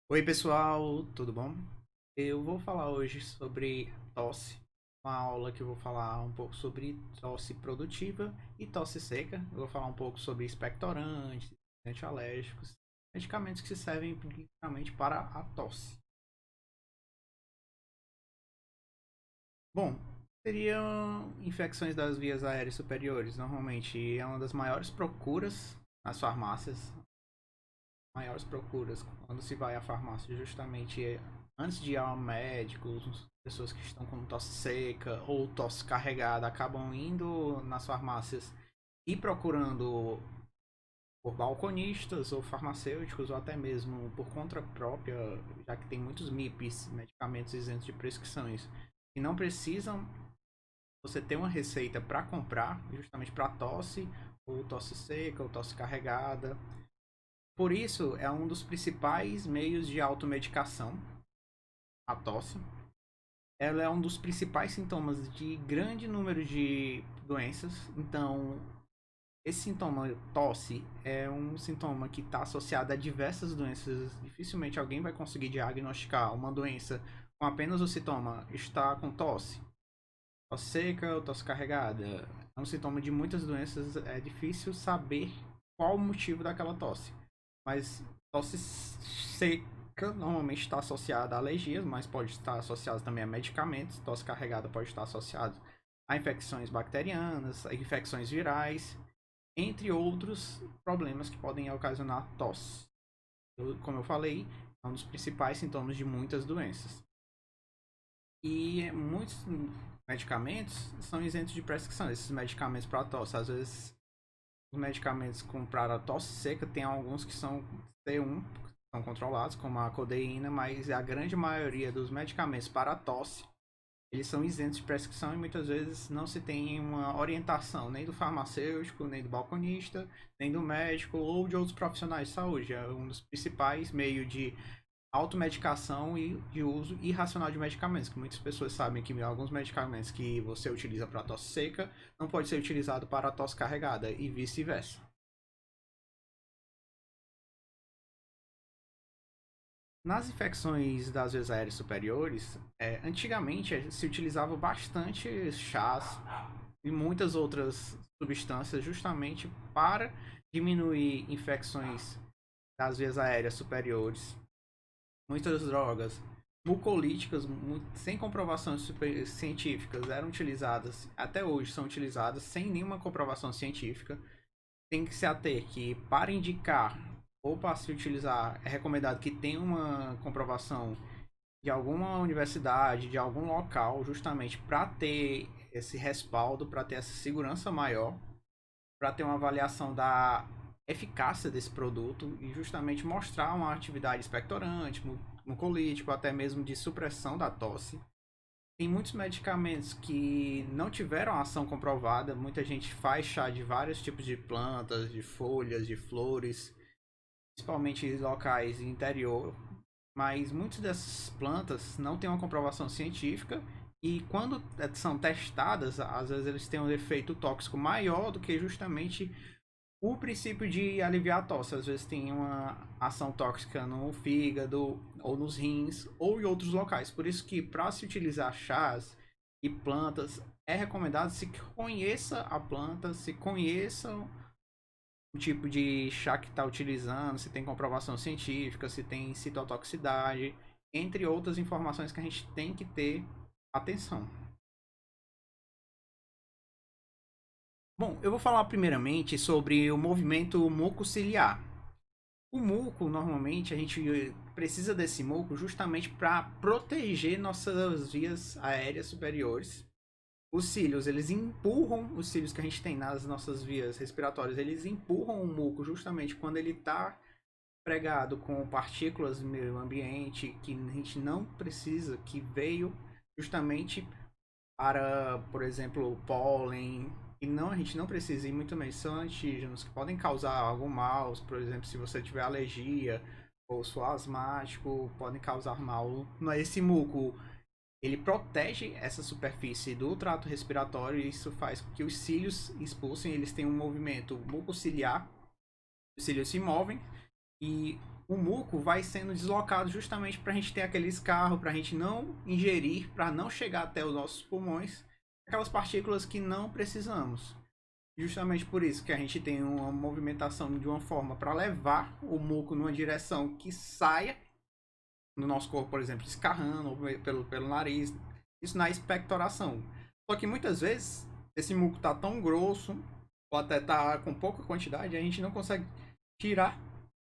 Oi, pessoal, tudo bom? Eu vou falar hoje sobre tosse, uma aula que eu vou falar um pouco sobre tosse produtiva e tosse seca. Eu vou falar um pouco sobre expectorantes, antialérgicos, medicamentos que servem principalmente para a tosse. Bom, seriam infecções das vias aéreas superiores. Normalmente é uma das maiores procuras nas farmácias, maiores procuras quando se vai à farmácia, justamente antes de ir ao médico, pessoas que estão com tosse seca ou tosse carregada acabam indo nas farmácias e procurando por balconistas ou farmacêuticos ou até mesmo por conta própria, já que tem muitos MIPs, medicamentos isentos de prescrições, e não precisam você ter uma receita para comprar, justamente para tosse, ou tosse seca, ou tosse carregada. Por isso, é um dos principais meios de automedicação, a tosse. Ela é um dos principais sintomas de grande número de doenças. Então, esse sintoma tosse é um sintoma que está associado a diversas doenças. Dificilmente alguém vai conseguir diagnosticar uma doença com apenas o sintoma está com tosse. Tosse seca ou tosse carregada. É um sintoma de muitas doenças. É difícil saber qual o motivo daquela tosse. Mas tosse seca normalmente está associada a alergias, mas pode estar associada também a medicamentos. Tosse carregada pode estar associada a infecções bacterianas, a infecções virais, entre outros problemas que podem ocasionar tosse. Como eu falei, é um dos principais sintomas de muitas doenças. E muitos medicamentos são isentos de prescrição. Esses medicamentos para tosse, às vezes os medicamentos para tosse seca tem alguns que são C1, são controlados, como a codeína, mas a grande maioria dos medicamentos para tosse, eles são isentos de prescrição e muitas vezes não se tem uma orientação nem do farmacêutico, nem do balconista, nem do médico ou de outros profissionais de saúde. É um dos principais meios de automedicação e de uso irracional de medicamentos, que muitas pessoas sabem que alguns medicamentos que você utiliza para tosse seca não pode ser utilizado para tosse carregada e vice-versa. Nas infecções das vias aéreas superiores, antigamente se utilizava bastante chás e muitas outras substâncias justamente para diminuir infecções das vias aéreas superiores. Muitas drogas mucolíticas sem comprovações científicas eram utilizadas, até hoje são utilizadas sem nenhuma comprovação científica. Tem que se ater que para indicar ou para se utilizar é recomendado que tenha uma comprovação de alguma universidade, de algum local, justamente para ter esse respaldo, para ter essa segurança maior, para ter uma avaliação da eficácia desse produto e justamente mostrar uma atividade expectorante, mucolítico, até mesmo de supressão da tosse. Tem muitos medicamentos que não tiveram ação comprovada. Muita gente faz chá de vários tipos de plantas, de folhas, de flores, principalmente em locais interior. Mas muitas dessas plantas não têm uma comprovação científica e quando são testadas, às vezes eles têm um efeito tóxico maior do que justamente o princípio de aliviar a tosse. Às vezes tem uma ação tóxica no fígado, ou nos rins, ou em outros locais. Por isso que para se utilizar chás e plantas, é recomendado se conheça a planta, se conheça o tipo de chá que está utilizando, se tem comprovação científica, se tem citotoxicidade, entre outras informações que a gente tem que ter atenção. Bom, eu vou falar primeiramente sobre o movimento mucociliar. O muco, normalmente, a gente precisa desse muco justamente para proteger nossas vias aéreas superiores. Os cílios, eles empurram os cílios que a gente tem nas nossas vias respiratórias, eles empurram o muco justamente quando ele está pregado com partículas do meio ambiente que a gente não precisa, que veio justamente para, por exemplo, pólen, e não, a gente não precisa, e muito menos são antígenos que podem causar algum mal, por exemplo, se você tiver alergia ou sou asmático, podem causar mal. Esse muco, ele protege essa superfície do trato respiratório e isso faz com que os cílios expulsem, eles têm um movimento mucociliar, os cílios se movem e o muco vai sendo deslocado justamente para a gente ter aquele escarro, para a gente não ingerir, para não chegar até os nossos pulmões, aquelas partículas que não precisamos. Justamente por isso que a gente tem uma movimentação de uma forma para levar o muco numa direção que saia no nosso corpo, por exemplo, escarrando ou pelo nariz. Isso na expectoração. Só que muitas vezes esse muco está tão grosso, ou até tá com pouca quantidade, a gente não consegue tirar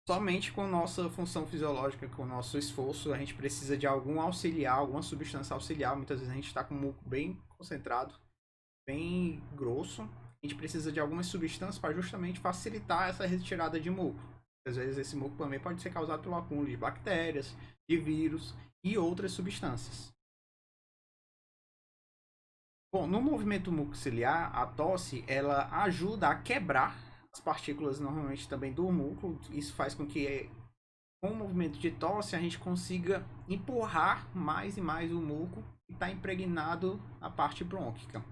somente com nossa função fisiológica, com o nosso esforço. A gente precisa de algum auxiliar, alguma substância auxiliar. Muitas vezes a gente está com o muco bem concentrado, bem grosso. A gente precisa de algumas substâncias para justamente facilitar essa retirada de muco. Às vezes esse muco também pode ser causado pelo acúmulo de bactérias, de vírus e outras substâncias. Bom, no movimento mucociliar, a tosse ela ajuda a quebrar as partículas normalmente também do muco. Isso faz com que com o movimento de tosse a gente consiga empurrar mais e mais o muco que está impregnado na parte brônquica.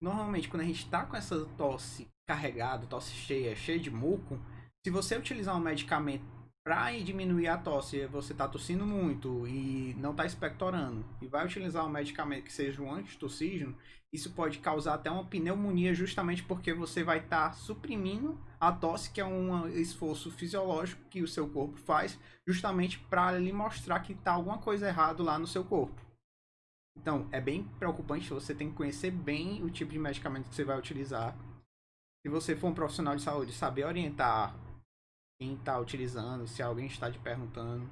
Normalmente, quando a gente está com essa tosse carregada, tosse cheia, cheia de muco, se você utilizar um medicamento para diminuir a tosse, você está tossindo muito e não está expectorando, e vai utilizar um medicamento que seja um antitussígeno, isso pode causar até uma pneumonia, justamente porque você vai estar suprimindo a tosse, que é um esforço fisiológico que o seu corpo faz, justamente para lhe mostrar que está alguma coisa errada lá no seu corpo. Então, é bem preocupante, você tem que conhecer bem o tipo de medicamento que você vai utilizar. Se você for um profissional de saúde, saber orientar quem está utilizando, se alguém está te perguntando.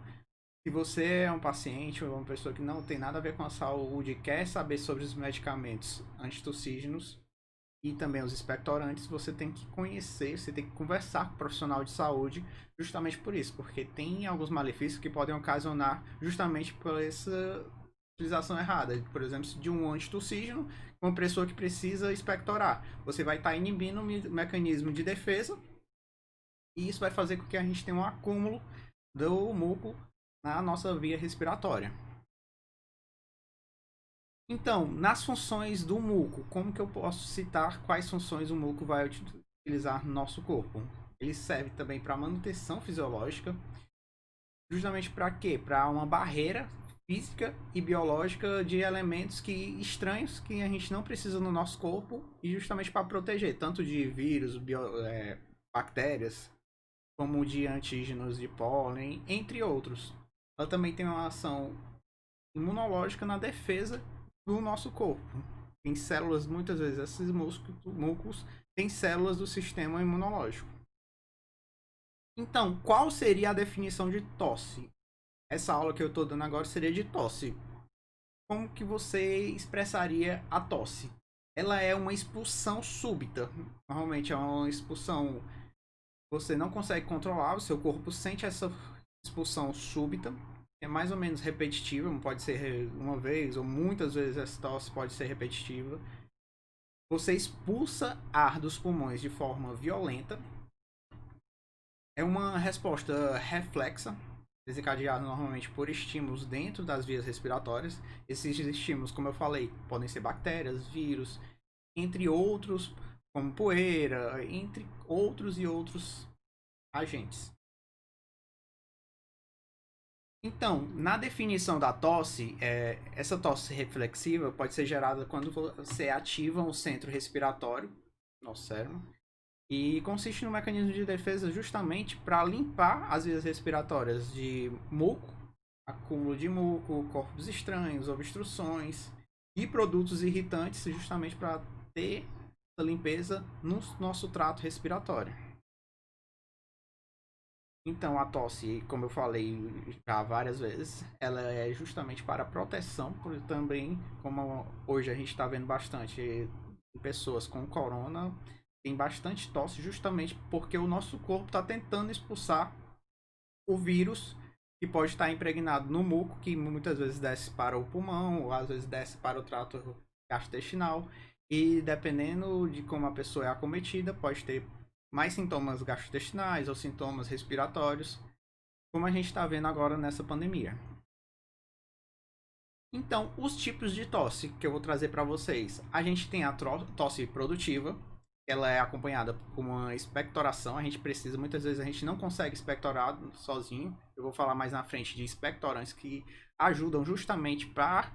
Se você é um paciente ou uma pessoa que não tem nada a ver com a saúde e quer saber sobre os medicamentos antitussígenos e também os expectorantes, você tem que conhecer, você tem que conversar com o profissional de saúde justamente por isso, porque tem alguns malefícios que podem ocasionar justamente por essa utilização errada. Por exemplo, de um antitussígeno, uma pessoa que precisa expectorar. Você vai estar inibindo o mecanismo de defesa e isso vai fazer com que a gente tenha um acúmulo do muco na nossa via respiratória. Então, nas funções do muco, como que eu posso citar quais funções o muco vai utilizar no nosso corpo? Ele serve também para manutenção fisiológica, justamente para quê? Para uma barreira física e biológica de elementos estranhos que a gente não precisa no nosso corpo e justamente para proteger tanto de vírus, bactérias, como de antígenos de pólen, entre outros. Ela também tem uma ação imunológica na defesa do nosso corpo. Tem células, muitas vezes, esses mucos têm células do sistema imunológico. Então, qual seria a definição de tosse? Essa aula que eu estou dando agora seria de tosse. Como que você expressaria a tosse? Ela é uma expulsão súbita. Normalmente é uma expulsão você não consegue controlar, o seu corpo sente essa expulsão súbita, é mais ou menos repetitiva, pode ser uma vez ou muitas vezes essa tosse pode ser repetitiva. Você expulsa ar dos pulmões de forma violenta. É uma resposta reflexa, desencadeada normalmente por estímulos dentro das vias respiratórias. Esses estímulos, como eu falei, podem ser bactérias, vírus, entre outros, como poeira, entre outros e outros agentes. Então, na definição da tosse, essa tosse reflexiva pode ser gerada quando você ativa um centro respiratório, nosso cérebro, e consiste no mecanismo de defesa justamente para limpar as vias respiratórias de muco, acúmulo de muco, corpos estranhos, obstruções e produtos irritantes, justamente para ter essa limpeza no nosso trato respiratório. Então, a tosse, como eu falei já várias vezes, ela é justamente para proteção, por também, como hoje a gente está vendo bastante pessoas com corona, tem bastante tosse justamente porque o nosso corpo está tentando expulsar o vírus que pode estar impregnado no muco, que muitas vezes desce para o pulmão, ou às vezes desce para o trato gastrointestinal, e dependendo de como a pessoa é acometida, pode ter mais sintomas gastrointestinais ou sintomas respiratórios, como a gente está vendo agora nessa pandemia. Então, os tipos de tosse que eu vou trazer para vocês. A gente tem a tosse produtiva, ela é acompanhada por uma expectoração. A gente precisa, muitas vezes a gente não consegue expectorar sozinho. Eu vou falar mais na frente de expectorantes que ajudam justamente para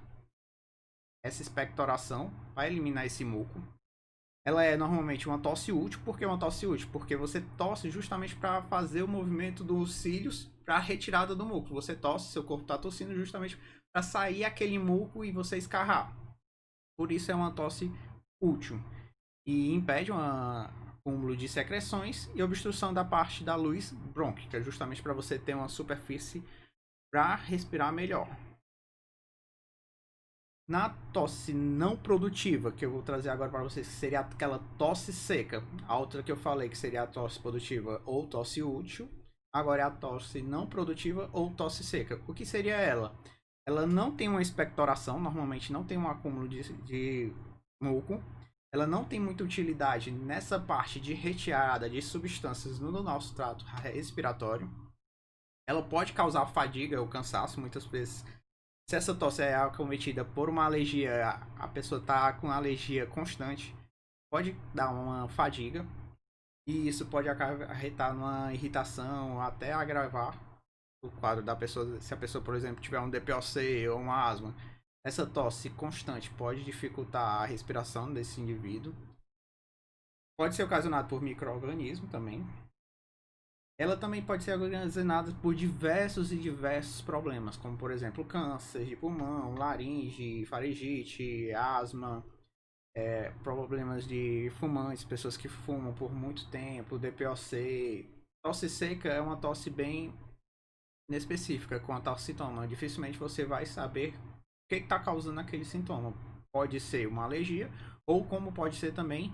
essa expectoração, para eliminar esse muco. Ela é normalmente uma tosse útil. Por que uma tosse útil? Porque você tosse justamente para fazer o movimento dos cílios para a retirada do muco. Você tosse, seu corpo está tossindo justamente para sair aquele muco e você escarrar. Por isso é uma tosse útil. E impede um acúmulo de secreções e obstrução da parte da luz brônquica, justamente para você ter uma superfície para respirar melhor. Na tosse não produtiva, que eu vou trazer agora para vocês, que seria aquela tosse seca. A outra que eu falei que seria a tosse produtiva ou tosse útil. Agora é a tosse não produtiva ou tosse seca. O que seria ela? Ela não tem uma expectoração, normalmente não tem um acúmulo de muco. Ela não tem muita utilidade nessa parte de retirada de substâncias no nosso trato respiratório. Ela pode causar fadiga ou cansaço, muitas vezes. Se essa tosse é acometida por uma alergia, a pessoa está com alergia constante, pode dar uma fadiga. E isso pode acarretar numa irritação, até agravar o quadro da pessoa. Se a pessoa, por exemplo, tiver um DPOC ou uma asma, essa tosse constante pode dificultar a respiração desse indivíduo. Pode ser ocasionado por micro-organismo também. Ela também pode ser ocasionada por diversos e diversos problemas, como por exemplo câncer de pulmão, laringe, faringite, asma, problemas de fumantes, pessoas que fumam por muito tempo, DPOC. Tosse seca é uma tosse bem inespecífica quanto ao sintoma. Dificilmente você vai saber o que está causando aquele sintoma. Pode ser uma alergia, ou como pode ser também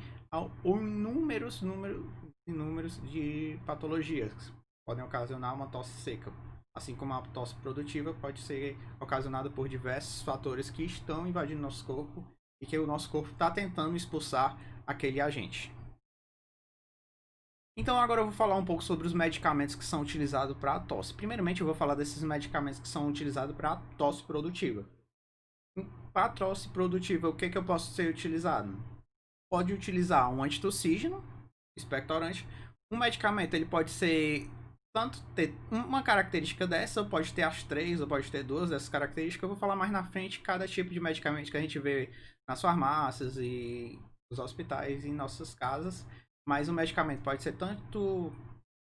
inúmeros de patologias que podem ocasionar uma tosse seca. Assim como a tosse produtiva pode ser ocasionada por diversos fatores que estão invadindo nosso corpo e que o nosso corpo está tentando expulsar aquele agente. Então agora eu vou falar um pouco sobre os medicamentos que são utilizados para a tosse. Primeiramente eu vou falar desses medicamentos que são utilizados para a tosse produtiva. Para a tosse produtiva, o que eu posso ser utilizado? Pode utilizar um antitussígeno, expectorante. Um medicamento ele pode ser tanto ter uma característica dessa, ou pode ter as três, ou pode ter duas dessas características. Eu vou falar mais na frente cada tipo de medicamento que a gente vê nas farmácias e nos hospitais e em nossas casas. Mas o medicamento pode ser tanto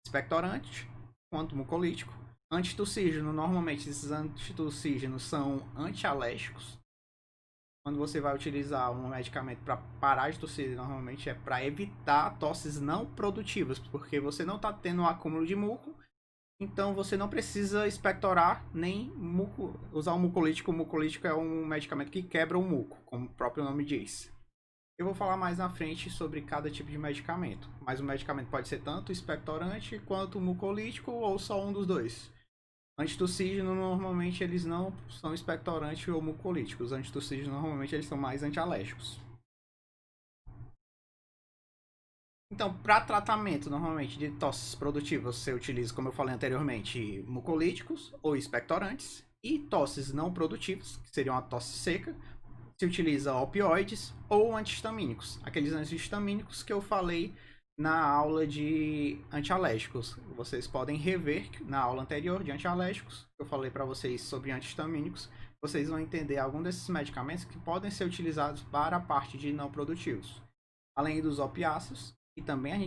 expectorante quanto mucolítico. Antitussígeno, normalmente esses antitussígenos são antialérgicos. Quando você vai utilizar um medicamento para parar de tossir, normalmente é para evitar tosses não produtivas, porque você não está tendo um acúmulo de muco, então você não precisa expectorar nem usar um mucolítico. O mucolítico é um medicamento que quebra o muco, como o próprio nome diz. Eu vou falar mais na frente sobre cada tipo de medicamento, mas o medicamento pode ser tanto expectorante quanto mucolítico ou só um dos dois. Antitussígeno, normalmente eles não são expectorantes ou mucolíticos. Os antitussígenos, normalmente eles são mais antialérgicos. Então, para tratamento, normalmente, de tosses produtivas, você utiliza, como eu falei anteriormente, mucolíticos ou expectorantes. E tosses não produtivas, que seriam a tosse seca, se utiliza opioides ou antihistamínicos. Aqueles antihistamínicos que eu falei na aula de antialérgicos. Vocês podem rever na aula anterior de antialérgicos. Eu falei para vocês sobre antihistamínicos. Vocês vão entender algum desses medicamentos que podem ser utilizados para a parte de não produtivos. Além dos opiáceos, e também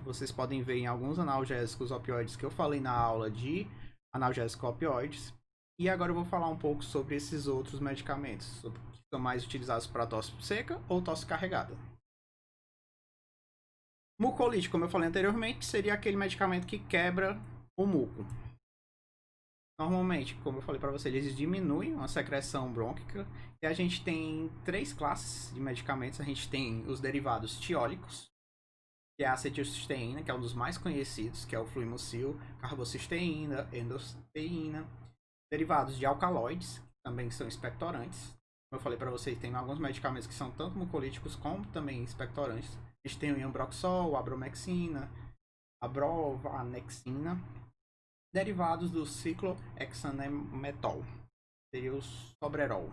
vocês podem ver em alguns analgésicos opioides que eu falei na aula de analgésicos opioides. E agora eu vou falar um pouco sobre esses outros medicamentos, que são mais utilizados para tosse seca ou tosse carregada. Mucolítico, como eu falei anteriormente, seria aquele medicamento que quebra o muco. Normalmente, como eu falei para vocês, eles diminuem a secreção brônquica. E a gente tem três classes de medicamentos. A gente tem os derivados tiólicos, que é a acetilcisteína, que é um dos mais conhecidos, que é o fluimosil, carbocisteína, endosteína. Derivados de alcaloides, que também são expectorantes. Como eu falei para vocês, tem alguns medicamentos que são tanto mucolíticos como também expectorantes. A gente tem o ambroxol, a abromexina, a brovanexina. Derivados do ciclohexanemetol, seria o sobrerol.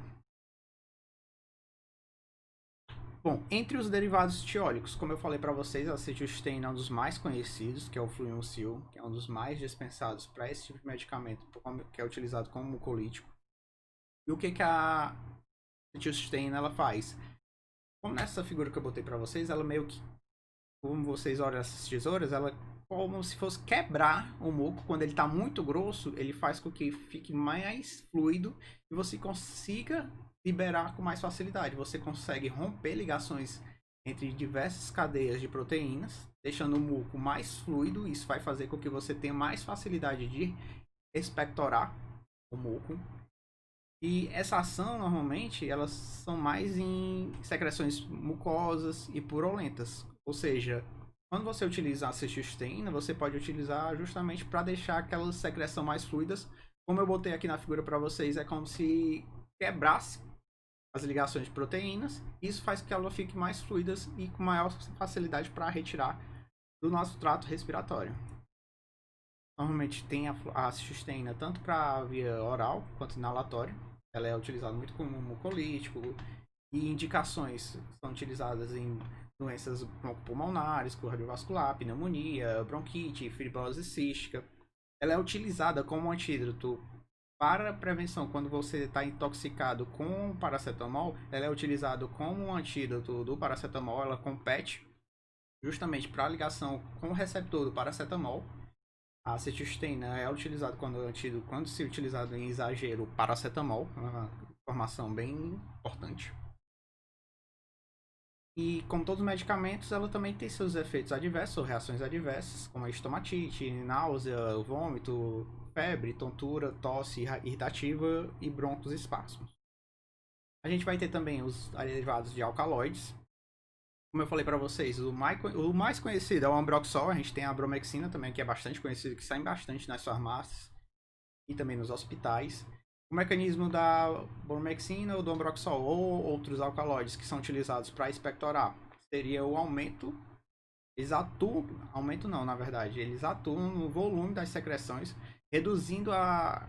Bom, entre os derivados tiólicos, como eu falei para vocês, a acetilcisteína é um dos mais conhecidos, que é o Fluimucil, que é um dos mais dispensados para esse tipo de medicamento, que é utilizado como mucolítico. E o que a acetilcisteína ela faz? Como nessa figura que eu botei para vocês, ela meio que, como vocês olham essas tesouras, ela como se fosse quebrar o muco. Quando ele está muito grosso, ele faz com que fique mais fluido e você consiga liberar com mais facilidade. Você consegue romper ligações entre diversas cadeias de proteínas, deixando o muco mais fluido. Isso vai fazer com que você tenha mais facilidade de expectorar o muco. E essa ação, normalmente, elas são mais em secreções mucosas e purulentas. Ou seja, quando você utiliza a acetilcisteína, você pode utilizar justamente para deixar aquelas secreções mais fluidas. Como eu botei aqui na figura para vocês, é como se quebrasse as ligações de proteínas. Isso faz com que ela fique mais fluidas e com maior facilidade para retirar do nosso trato respiratório. Normalmente tem a acetilcisteína tanto para via oral quanto inalatória. Ela é utilizada muito como mucolítico e indicações são utilizadas em doenças broncopulmonares, cardiovascular, pneumonia, bronquite, fibrose cística. Ela é utilizada como antídoto para a prevenção quando você está intoxicado com paracetamol. Ela é utilizada como um antídoto do paracetamol. Ela compete justamente para a ligação com o receptor do paracetamol. A acetilcisteína é utilizada quando se utilizado em exagero paracetamol, uma informação bem importante. E como todos os medicamentos, ela também tem seus efeitos adversos ou reações adversas, como a estomatite, náusea, vômito, febre, tontura, tosse irritativa e broncos espasmos. A gente vai ter também os derivados de alcaloides. Como eu falei para vocês, o mais conhecido é o Ambroxol. A gente tem a bromexina também, que é bastante conhecido, que sai bastante nas farmácias e também nos hospitais. O mecanismo da bromexina ou do Ambroxol ou outros alcaloides que são utilizados para expectorar seria o aumento. Aumento não, na verdade, eles atuam no volume das secreções, reduzindo a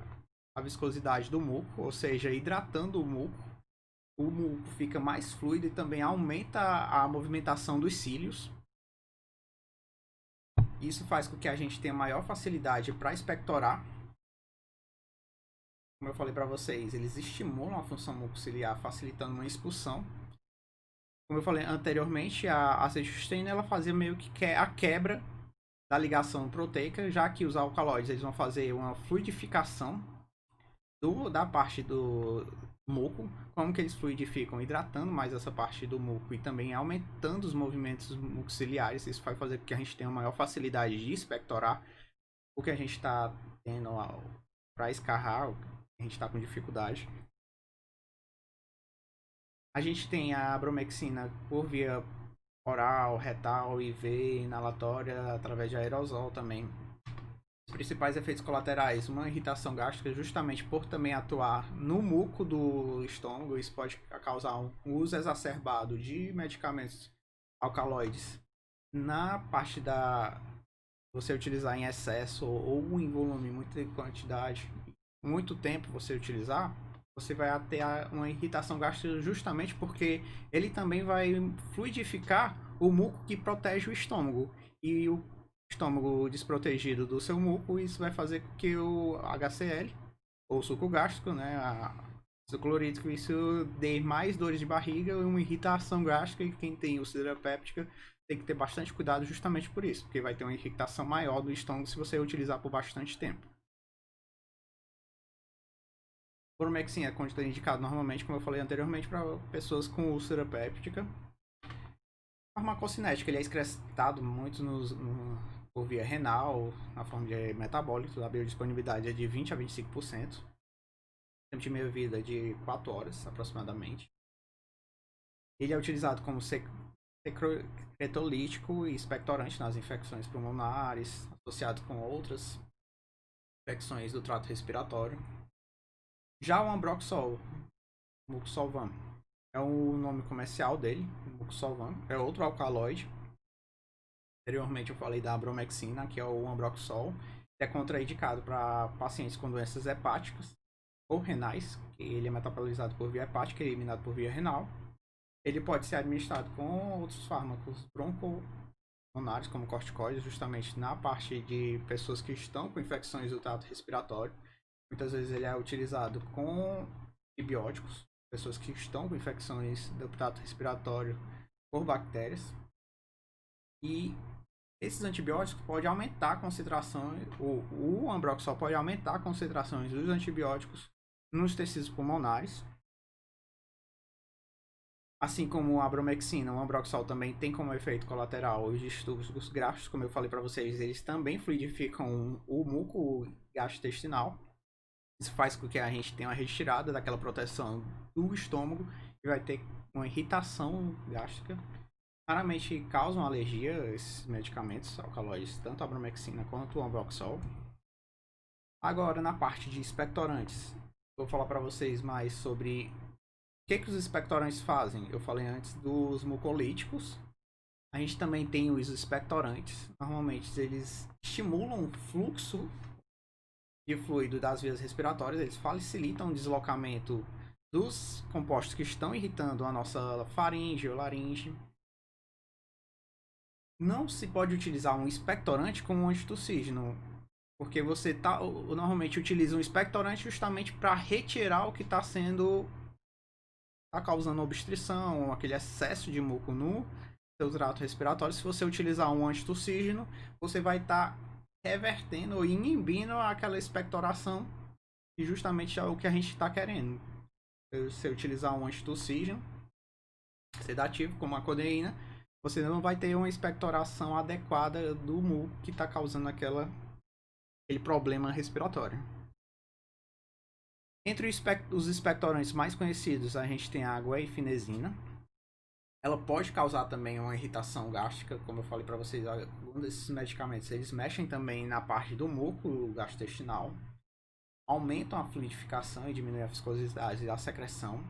viscosidade do muco, ou seja, hidratando o muco. O muco fica mais fluido e também aumenta a movimentação dos cílios. Isso faz com que a gente tenha maior facilidade para expectorar. Como eu falei para vocês, eles estimulam a função mucociliar, facilitando uma expulsão. Como eu falei anteriormente, a acetilcisteína ela fazia meio que a quebra da ligação proteica, já que os alcaloides eles vão fazer uma fluidificação da parte do muco. Como que eles fluidificam? Hidratando mais essa parte do muco e também aumentando os movimentos mucociliares. Isso vai fazer com que a gente tenha uma maior facilidade de expectorar o que a gente está tendo para escarrar, o que a gente está com dificuldade. A gente tem a bromexina por via oral, retal, IV, inalatória, através de aerosol também. Os principais efeitos colaterais, uma irritação gástrica, justamente por também atuar no muco do estômago. Isso pode causar um uso exacerbado de medicamentos alcaloides na parte da você utilizar em excesso ou em volume, muita quantidade, muito tempo você utilizar, você vai ter uma irritação gástrica justamente porque ele também vai fluidificar o muco que protege o estômago. E o estômago desprotegido do seu muco, isso vai fazer com que o HCl, ou suco gástrico, né, ácido clorídrico, isso dê mais dores de barriga e uma irritação gástrica. E quem tem úlcera péptica tem que ter bastante cuidado justamente por isso, porque vai ter uma irritação maior do estômago se você utilizar por bastante tempo. Bromexin é contraindicado normalmente, como eu falei anteriormente, para pessoas com úlcera péptica. Farmacocinética, ele é excretado muito por via renal, na forma de metabólito. A biodisponibilidade é de 20 a 25%. Tempo de meia-vida é de 4 horas, aproximadamente. Ele é utilizado como secretolítico e expectorante nas infecções pulmonares, associado com outras infecções do trato respiratório. Já o Ambroxol, Mucosolvan, é o nome comercial dele. Mucosolvan é outro alcaloide. Anteriormente eu falei da bromexina, que é o Ambroxol, que é contraindicado para pacientes com doenças hepáticas ou renais, que ele é metabolizado por via hepática e eliminado por via renal. ele pode ser administrado com outros fármacos broncopulmonares, como corticoides, justamente na parte de pessoas que estão com infecções do trato respiratório. Muitas vezes ele é utilizado com antibióticos, pessoas que estão com infecções do trato respiratório por bactérias. E esses antibióticos podem aumentar a concentração, o Ambroxol pode aumentar a concentração dos antibióticos nos tecidos pulmonares. Assim como a bromexina, o Ambroxol também tem como efeito colateral os distúrbios gástricos, como eu falei para vocês, eles também fluidificam o muco gastrointestinal. Isso faz com que a gente tenha uma retirada daquela proteção do estômago e vai ter uma irritação gástrica. Raramente causam alergia esses medicamentos alcaloides, tanto a bromexina quanto o Ambroxol. Agora, na parte de expectorantes, vou falar para vocês mais sobre o que os expectorantes fazem. Eu falei antes dos mucolíticos. A gente também tem os expectorantes. Normalmente, eles estimulam o fluxo de fluido das vias respiratórias, eles facilitam o deslocamento dos compostos que estão irritando a nossa faringe ou laringe. Não se pode utilizar um expectorante como um antitussígeno, porque você normalmente utiliza um expectorante justamente para retirar o que está causando obstrução, aquele excesso de muco no seu trato respiratório. Se você utilizar um antitussígeno, você vai estar revertendo ou inibindo aquela expectoração, que justamente é o que a gente está querendo. Se você utilizar um antitussígeno sedativo, como a codeína, você não vai ter uma expectoração adequada do muco que está causando aquele problema respiratório. Entre os expectorantes mais conhecidos, a gente tem a guaifenesina. Ela pode causar também uma irritação gástrica, como eu falei para vocês, alguns desses medicamentos eles mexem também na parte do muco gastrointestinal, aumentam a fluidificação e diminuem a viscosidade da secreção.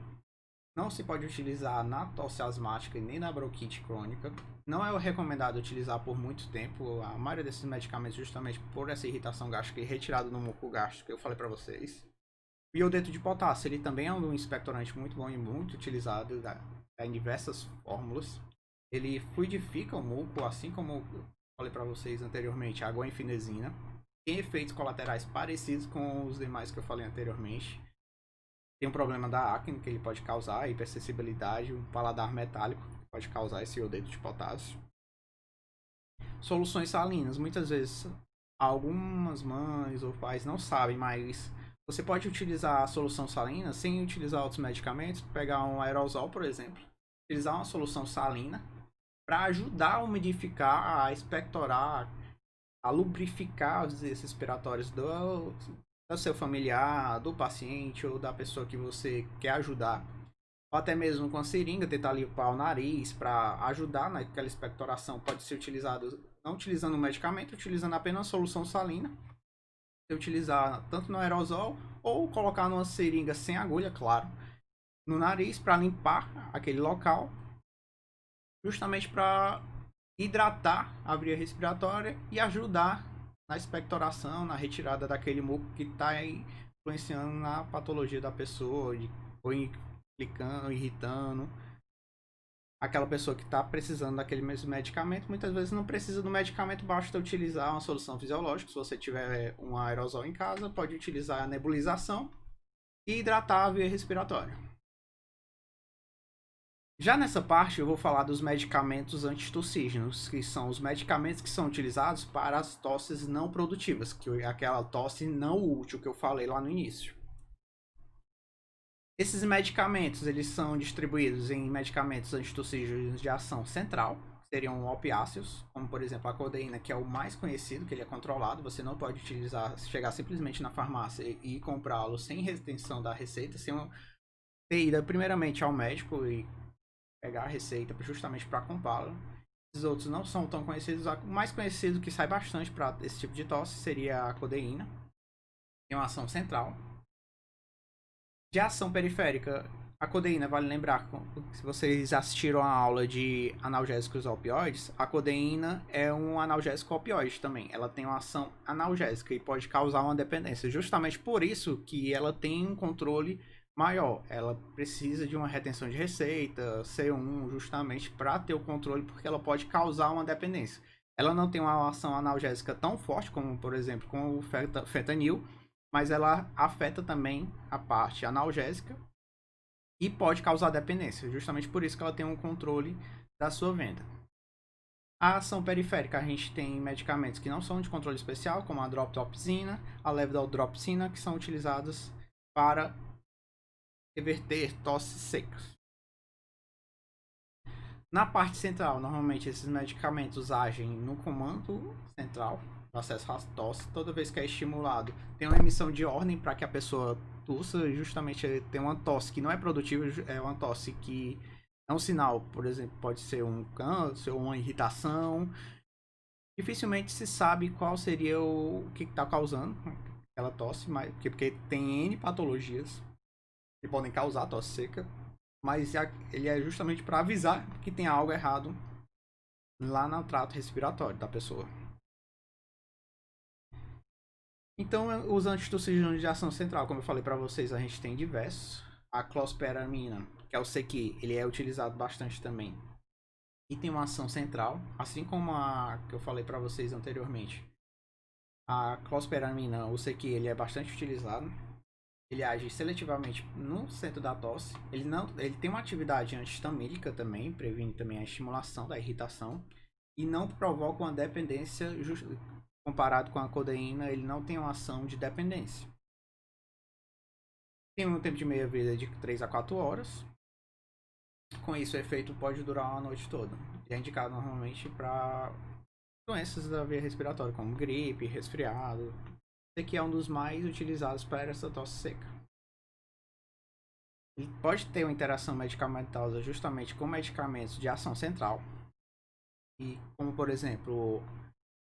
Não se pode utilizar na tosse asmática e nem na bronquite crônica. Não é recomendado utilizar por muito tempo. A maioria desses medicamentos, justamente por essa irritação gástrica e retirada do muco gástrico, que eu falei para vocês. O iodeto de potássio, ele também é um expectorante muito bom e muito utilizado em diversas fórmulas. Ele fluidifica o muco, assim como eu falei para vocês anteriormente, a guaifenesina. Tem efeitos colaterais parecidos com os demais que eu falei anteriormente. Tem um problema da acne que ele pode causar, hipersensibilidade, um paladar metálico que pode causar esse iodeto de potássio. Soluções salinas, muitas vezes algumas mães ou pais não sabem, mas você pode utilizar a solução salina sem utilizar outros medicamentos, pegar um aerosol, por exemplo, utilizar uma solução salina para ajudar a umidificar, a expectorar, a lubrificar os vias respiratórios do seu familiar, do paciente ou da pessoa que você quer ajudar. Ou até mesmo com a seringa, tentar limpar o nariz para ajudar naquela expectoração. Pode ser utilizado, não utilizando o medicamento, utilizando apenas a solução salina. Você utilizar tanto no aerosol ou colocar numa seringa sem agulha, claro, no nariz para limpar aquele local, justamente para hidratar a via respiratória e ajudar na expectoração, na retirada daquele muco que está influenciando na patologia da pessoa, ou implicando, irritando. Aquela pessoa que está precisando daquele mesmo medicamento, muitas vezes não precisa do medicamento, basta utilizar uma solução fisiológica. Se você tiver um aerosol em casa, pode utilizar a nebulização e hidratar a via respiratória. Já nessa parte eu vou falar dos medicamentos antitussígenos, que são os medicamentos que são utilizados para as tosses não produtivas, que é aquela tosse não útil que eu falei lá no início. Esses medicamentos eles são distribuídos em medicamentos antitussígenos de ação central, que seriam opiáceos, como por exemplo a codeína, que é o mais conhecido, que ele é controlado, você não pode utilizar, chegar simplesmente na farmácia e comprá-lo sem retenção da receita, sem ter ido primeiramente ao médico e pegar a receita justamente para comprá-la. Os outros não são tão conhecidos. O mais conhecido que sai bastante para esse tipo de tosse seria a codeína. Tem uma ação central. De ação periférica, a codeína, vale lembrar, se vocês assistiram a aula de analgésicos opioides, a codeína é um analgésico opioide também. Ela tem uma ação analgésica e pode causar uma dependência. Justamente por isso que ela tem um controle maior. Ela precisa de uma retenção de receita, C1, justamente para ter o controle, porque ela pode causar uma dependência. Ela não tem uma ação analgésica tão forte como, por exemplo, com o fentanil, mas ela afeta também a parte analgésica e pode causar dependência. Justamente por isso que ela tem um controle da sua venda. A ação periférica, a gente tem medicamentos que não são de controle especial, como a droptopsina, a levodoropsina, que são utilizados para reverter tosses secas. Na parte central, normalmente esses medicamentos agem no comando central do acesso à tosse. Toda vez que é estimulado, tem uma emissão de ordem para que a pessoa tussa, e justamente tem uma tosse que não é produtiva, é uma tosse que é um sinal, por exemplo, pode ser um câncer ou uma irritação. Dificilmente se sabe qual seria o que está causando aquela tosse, porque tem N patologias que podem causar tosse seca, mas ele é justamente para avisar que tem algo errado lá no trato respiratório da pessoa. Então, os antitussígenos de ação central, como eu falei para vocês, a gente tem diversos. A clozapamina, que é o CQ, ele é utilizado bastante também. E tem uma ação central, assim como a que eu falei para vocês anteriormente. A clozapamina, o CQ, ele é bastante utilizado. Ele age seletivamente no centro da tosse. Ele tem uma atividade antihistamínica também, previne também a estimulação da irritação e não provoca uma dependência. Comparado com a codeína, ele não tem uma ação de dependência. Tem um tempo de meia-vida de 3 a 4 horas. Com isso, o efeito pode durar uma noite toda. É indicado normalmente para doenças da via respiratória, como gripe, resfriado. Esse aqui é um dos mais utilizados para essa tosse seca. Ele pode ter uma interação medicamentosa justamente com medicamentos de ação central. E como, por exemplo,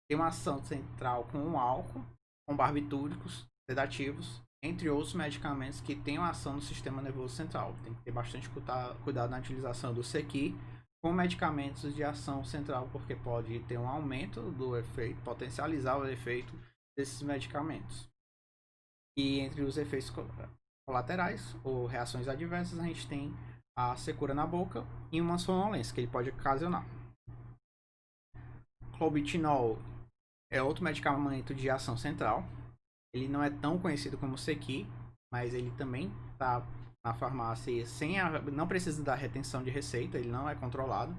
tem uma ação central com o álcool, com barbitúricos, sedativos, entre outros medicamentos que têm uma ação no sistema nervoso central. Tem que ter bastante cuidado na utilização do CQ com medicamentos de ação central, porque pode ter um aumento do efeito, potencializar o efeito desses medicamentos. E entre os efeitos colaterais ou reações adversas, a gente tem a secura na boca e uma sonolência que ele pode ocasionar. Clobetinol é outro medicamento de ação central. Ele não é tão conhecido como Sequi, mas ele também está na farmácia não precisa da retenção de receita, ele não é controlado.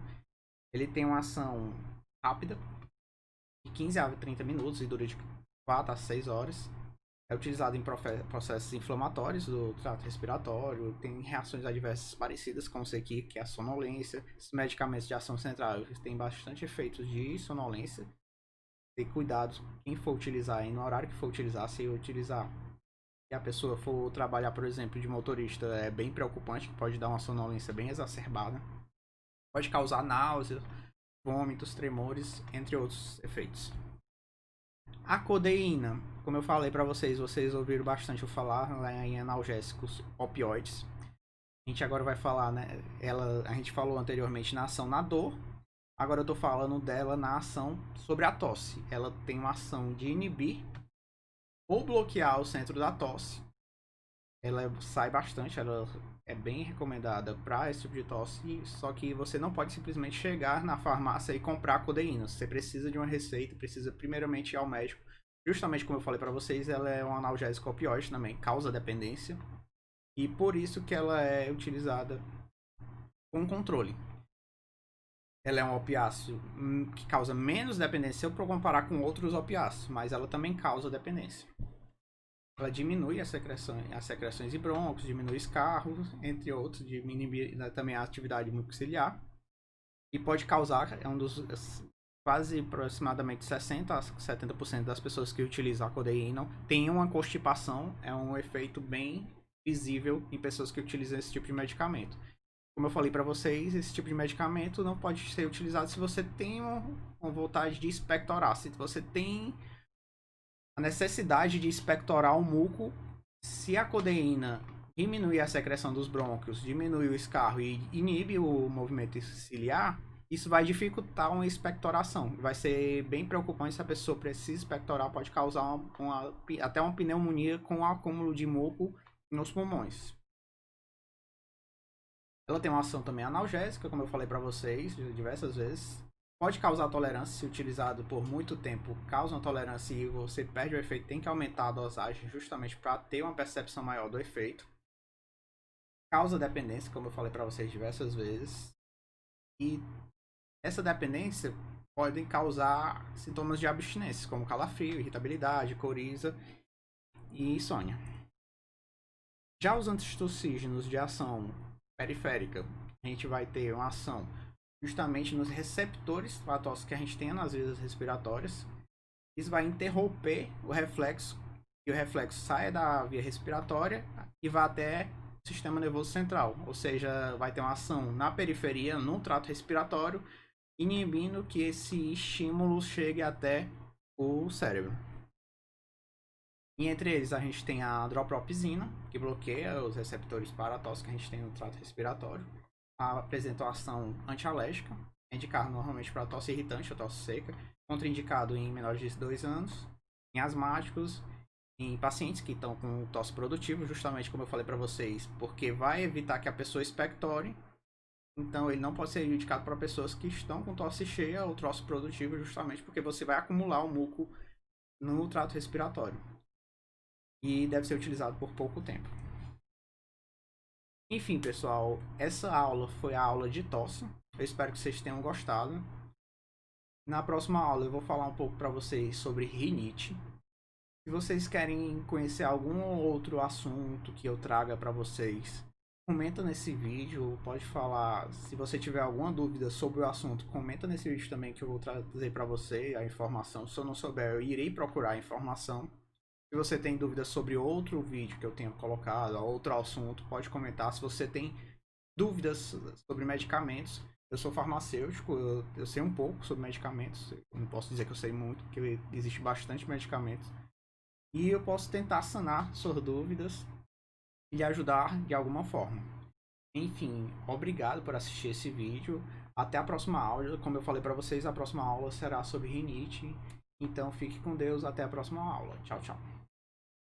Ele tem uma ação rápida, de 15 a 30 minutos e dura de 4 a 6 horas. É utilizado em processos inflamatórios do trato respiratório, tem reações adversas parecidas com o Sequi, que é a sonolência. Esses medicamentos de ação central têm bastante efeitos de sonolência. Ter cuidado quem for utilizar e no horário que for utilizar, se utilizar e a pessoa for trabalhar, por exemplo, de motorista, é bem preocupante, que pode dar uma sonolência bem exacerbada. Pode causar náuseas, vômitos, tremores, entre outros efeitos. A codeína, como eu falei para vocês ouviram bastante eu falar lá em analgésicos opioides. A gente agora vai falar, né? A gente falou anteriormente na ação na dor. Agora eu tô falando dela na ação sobre a tosse. Ela tem uma ação de inibir ou bloquear o centro da tosse. Ela sai bastante, ela é bem recomendada para esse tipo de tosse, só que você não pode simplesmente chegar na farmácia e comprar codeína. Você precisa de uma receita, precisa primeiramente ir ao médico. Justamente como eu falei para vocês, ela é um analgésico opioide também, causa dependência. E por isso que ela é utilizada com controle. Ela é um opiáceo que causa menos dependência se eu comparar com outros opiáceos, mas ela também causa dependência. Ela diminui as secreções de brônquios, diminui escarros, entre outros, diminui também a atividade mucociliar. E pode causar, quase aproximadamente 60 a 70% das pessoas que utilizam a codeína tem uma constipação, é um efeito bem visível em pessoas que utilizam esse tipo de medicamento. Como eu falei para vocês, esse tipo de medicamento não pode ser utilizado se você tem uma vontade de expectorar. Se você tem a necessidade de expectorar o muco, se a codeína diminuir a secreção dos brônquios, diminui o escarro e inibe o movimento ciliar, isso vai dificultar uma expectoração. Vai ser bem preocupante se a pessoa precisa expectorar, pode causar até uma pneumonia com acúmulo de muco nos pulmões. Ela tem uma ação também analgésica, como eu falei para vocês diversas vezes. Pode causar tolerância se utilizado por muito tempo, causa uma tolerância e você perde o efeito. Tem que aumentar a dosagem justamente para ter uma percepção maior do efeito. Causa dependência, como eu falei para vocês diversas vezes. E essa dependência pode causar sintomas de abstinência, como calafrio, irritabilidade, coriza e insônia. Já os antitussígenos de ação periférica, a gente vai ter uma ação justamente nos receptores da tosse que a gente tem nas vias respiratórias. Isso vai interromper o reflexo, e o reflexo sai da via respiratória e vai até o sistema nervoso central, ou seja, vai ter uma ação na periferia, no trato respiratório, inibindo que esse estímulo chegue até o cérebro. E entre eles a gente tem a dropropizina, que bloqueia os receptores para a tosse que a gente tem no trato respiratório. Apresenta uma ação antialérgica, é indicado normalmente para tosse irritante ou tosse seca, contraindicado em menores de 2 anos, em asmáticos, em pacientes que estão com tosse produtiva, justamente como eu falei para vocês, porque vai evitar que a pessoa expectore. Então ele não pode ser indicado para pessoas que estão com tosse cheia ou tosse produtiva, justamente porque você vai acumular o muco no trato respiratório. E deve ser utilizado por pouco tempo. Enfim, pessoal, essa aula foi a aula de tosse. Eu espero que vocês tenham gostado. Na próxima aula eu vou falar um pouco para vocês sobre rinite. Se vocês querem conhecer algum outro assunto que eu traga para vocês, comenta nesse vídeo, pode falar. Se você tiver alguma dúvida sobre o assunto, comenta nesse vídeo também que eu vou trazer para você a informação. Se eu não souber, eu irei procurar a informação. Se você tem dúvidas sobre outro vídeo que eu tenha colocado, outro assunto, pode comentar. Se você tem dúvidas sobre medicamentos, eu sou farmacêutico, eu sei um pouco sobre medicamentos. Eu não posso dizer que eu sei muito, porque existe bastante medicamentos. E eu posso tentar sanar suas dúvidas e lhe ajudar de alguma forma. Enfim, obrigado por assistir esse vídeo. Até a próxima aula. Como eu falei para vocês, a próxima aula será sobre rinite. Então fique com Deus. Até a próxima aula. Tchau, tchau.